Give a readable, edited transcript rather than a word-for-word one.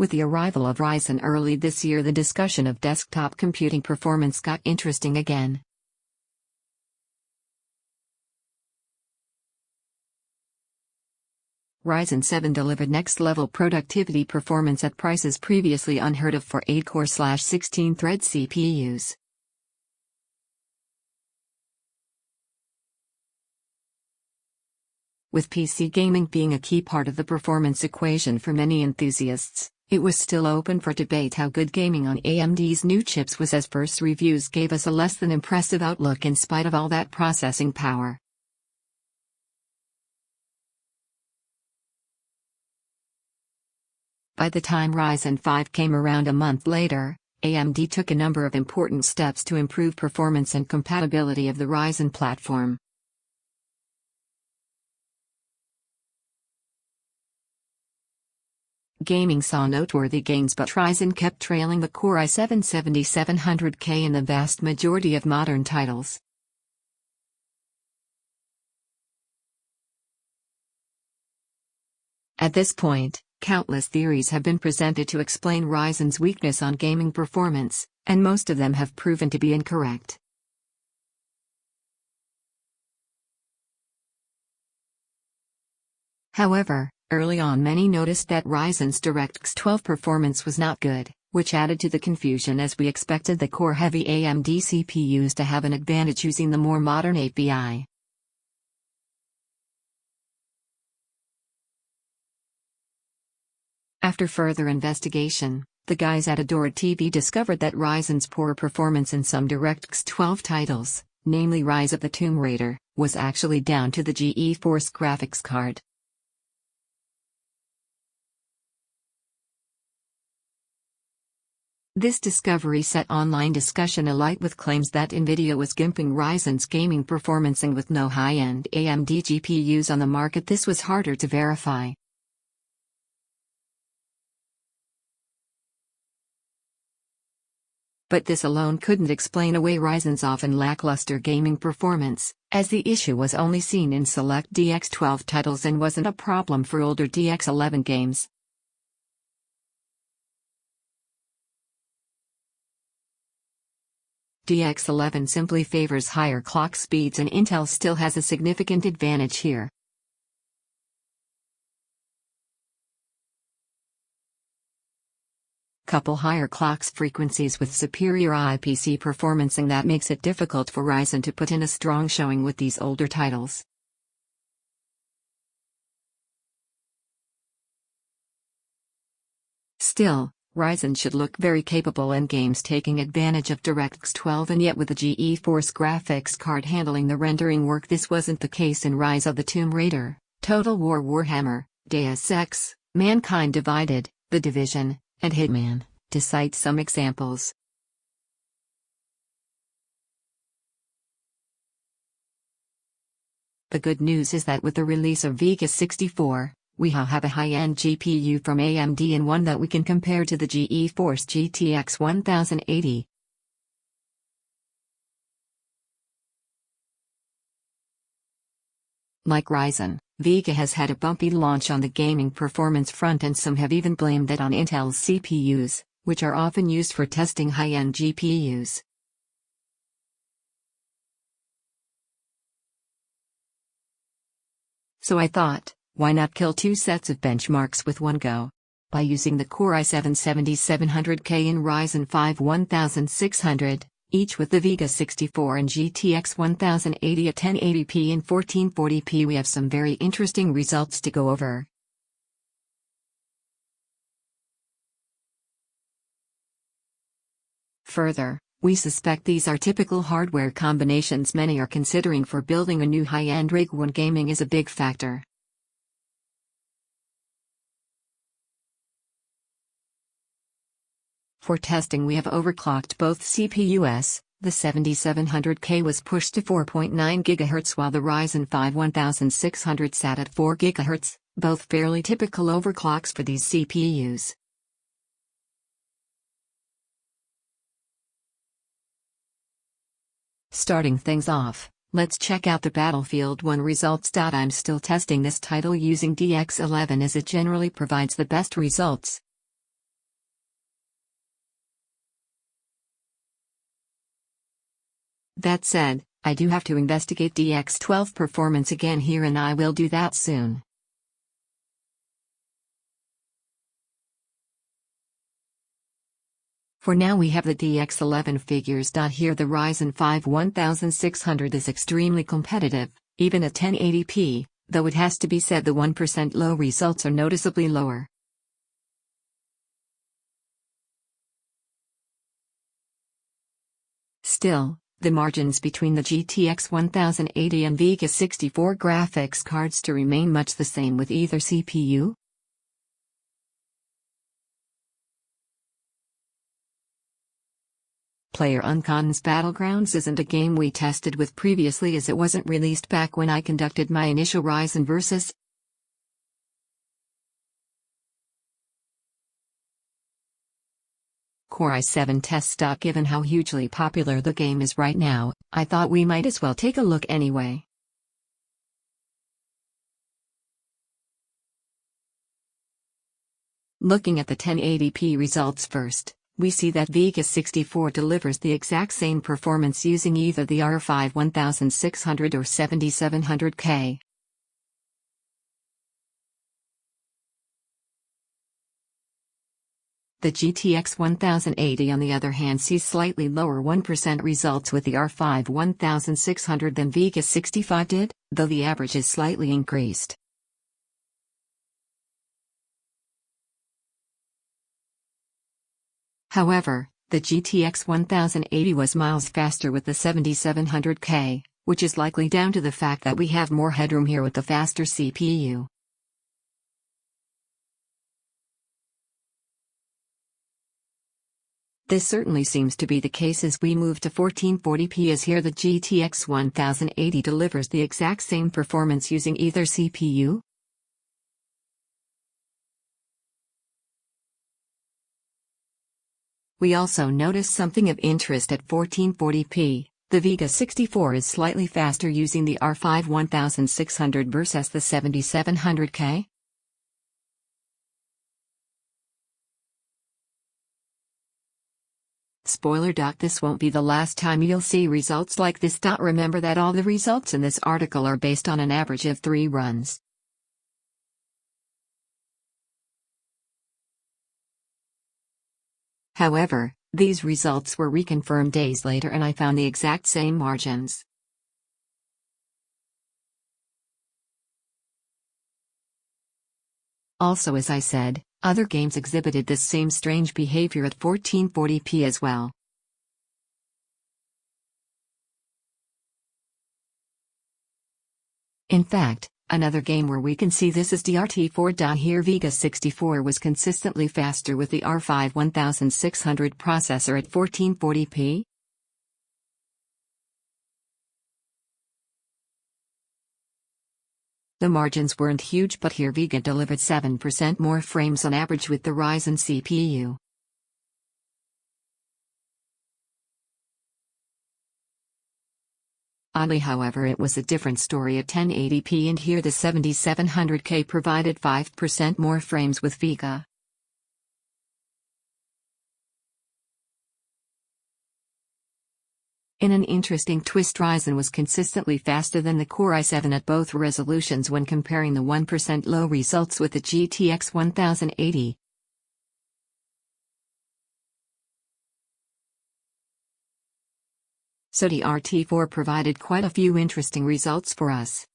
With the arrival of Ryzen early this year, the discussion of desktop computing performance got interesting again. Ryzen 7 delivered next-level productivity performance at prices previously unheard of for 8-core/16-thread CPUs. With PC gaming being a key part of the performance equation for many enthusiasts, it was still open for debate how good gaming on AMD's new chips was, as first reviews gave us a less than impressive outlook in spite of all that processing power. By the time Ryzen 5 came around a month later, AMD took a number of important steps to improve performance and compatibility of the Ryzen platform. Gaming saw noteworthy gains, but Ryzen kept trailing the Core i7-7700K in the vast majority of modern titles. At this point, countless theories have been presented to explain Ryzen's weakness on gaming performance, and most of them have proven to be incorrect. However, early on many noticed that Ryzen's DirectX 12 performance was not good, which added to the confusion, as we expected the core-heavy AMD CPUs to have an advantage using the more modern API. After further investigation, the guys at Adored TV discovered that Ryzen's poor performance in some DirectX 12 titles, namely Rise of the Tomb Raider, was actually down to the GeForce graphics card. This discovery set online discussion alight, with claims that Nvidia was gimping Ryzen's gaming performance, and with no high-end AMD GPUs on the market, this was harder to verify. But this alone couldn't explain away Ryzen's often lackluster gaming performance, as the issue was only seen in select DX12 titles and wasn't a problem for older DX11 games. DX11 simply favors higher clock speeds, and Intel still has a significant advantage here. Couple higher clock frequencies with superior IPC performance, and that makes it difficult for Ryzen to put in a strong showing with these older titles. Still, Ryzen should look very capable in games taking advantage of DirectX 12, and yet with the GeForce graphics card handling the rendering work, this wasn't the case in Rise of the Tomb Raider, Total War Warhammer, Deus Ex, Mankind Divided, The Division, and Hitman, to cite some examples. The good news is that with the release of Vega 64, we now have a high-end GPU from AMD, and one that we can compare to the GeForce GTX 1080. Like Ryzen, Vega has had a bumpy launch on the gaming performance front, and some have even blamed that on Intel's CPUs, which are often used for testing high-end GPUs. So I thought, why not kill two sets of benchmarks with one go? By using the Core i7-7700K and Ryzen 5 1600, each with the Vega 64 and GTX 1080 at 1080p and 1440p, we have some very interesting results to go over. Further, we suspect these are typical hardware combinations many are considering for building a new high-end rig when gaming is a big factor. For testing, we have overclocked both CPUs. The 7700K was pushed to 4.9 GHz while the Ryzen 5 1600 sat at 4 GHz, both fairly typical overclocks for these CPUs. Starting things off, let's check out the Battlefield 1 results.I'm still testing this title using DX11 as it generally provides the best results. That said, I do have to investigate DX12 performance again here, and I will do that soon. For now we have the DX11 figures. Here the Ryzen 5 1600 is extremely competitive, even at 1080p, though it has to be said the 1% low results are noticeably lower. Still, the margins between the GTX 1080 and Vega 64 graphics cards to remain much the same with either CPU. PlayerUnkonwn's Battlegrounds isn't a game we tested with previously, as it wasn't released back when I conducted my initial Ryzen vs. Core i7 tests. Given how hugely popular the game is right now, I thought we might as well take a look anyway. Looking at the 1080p results first, we see that Vega 64 delivers the exact same performance using either the R5 1600 or 7700K. The GTX 1080 on the other hand sees slightly lower 1% results with the R5 1600 than Vega 65 did, though the average is slightly increased. However, the GTX 1080 was miles faster with the 7700K, which is likely down to the fact that we have more headroom here with the faster CPU. This certainly seems to be the case as we move to 1440p, as here the GTX 1080 delivers the exact same performance using either CPU. We also notice something of interest at 1440p. The Vega 64 is slightly faster using the R5 1600 versus the 7700K. Spoiler: this won't be the last time you'll see results like this. Remember that all the results in this article are based on an average of 3 runs. However, these results were reconfirmed days later and I found the exact same margins. Also, as I said, other games exhibited this same strange behavior at 1440p as well. In fact, another game where we can see this is titles.For. Here Vega 64 was consistently faster with the R5 1600 processor at 1440p. The margins weren't huge, but here Vega delivered 7% more frames on average with the Ryzen CPU. Oddly, however, it was a different story at 1080p, and here the 7700K provided 5% more frames with Vega. In an interesting twist, Ryzen was consistently faster than the Core i7 at both resolutions when comparing the 1% low results with the GTX 1080. So the RT4 provided quite a few interesting results for us.